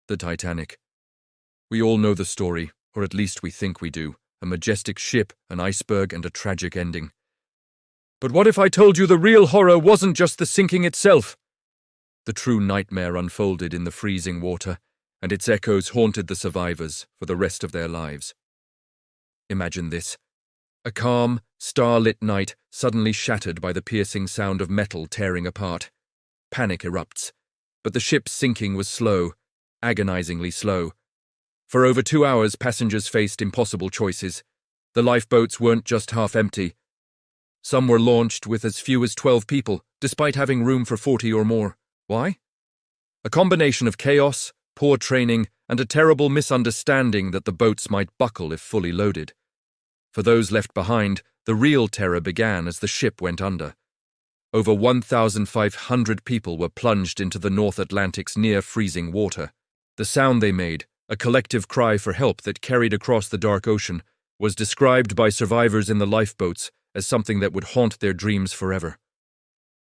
The Titanic. We all know the story, or at least we think we do. A majestic ship, an iceberg, and a tragic ending. But what if I told you the real horror wasn't just the sinking itself? The true nightmare unfolded in the freezing water, and its echoes haunted the survivors for the rest of their lives. Imagine this. A calm, star-lit night suddenly shattered by the piercing sound of metal tearing apart. Panic erupts, but the ship's sinking was slow, agonizingly slow. For over 2 hours, passengers faced impossible choices. The lifeboats weren't just half empty. Some were launched with as few as 12 people, despite having room for 40 or more. Why? A combination of chaos, poor training, and a terrible misunderstanding that the boats might buckle if fully loaded. For those left behind, the real terror began as the ship went under. Over 1,500 people were plunged into the North Atlantic's near-freezing water. The sound they made, a collective cry for help that carried across the dark ocean, was described by survivors in the lifeboats as something that would haunt their dreams forever.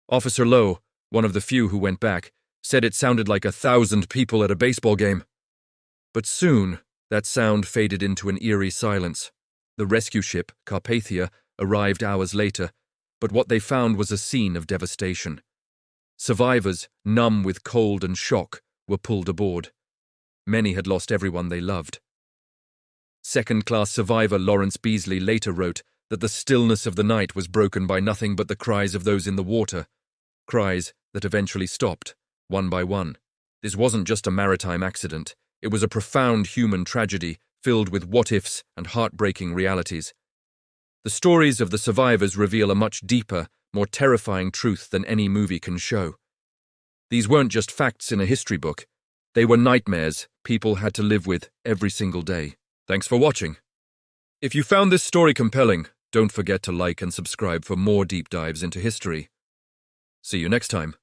Officer Lowe, one of the few who went back, said it sounded like 1,000 people at a baseball game. But soon, that sound faded into an eerie silence. The rescue ship, Carpathia, arrived hours later, but what they found was a scene of devastation. Survivors, numb with cold and shock, were pulled aboard. Many had lost everyone they loved. Second-class survivor Lawrence Beasley later wrote that the stillness of the night was broken by nothing but the cries of those in the water, cries that eventually stopped, one by one. This wasn't just a maritime accident. It was a profound human tragedy filled with what-ifs and heartbreaking realities. The stories of the survivors reveal a much deeper, more terrifying truth than any movie can show. These weren't just facts in a history book. They were nightmares people had to live with every single day. Thanks for watching. If you found this story compelling, don't forget to like and subscribe for more deep dives into history. See you next time.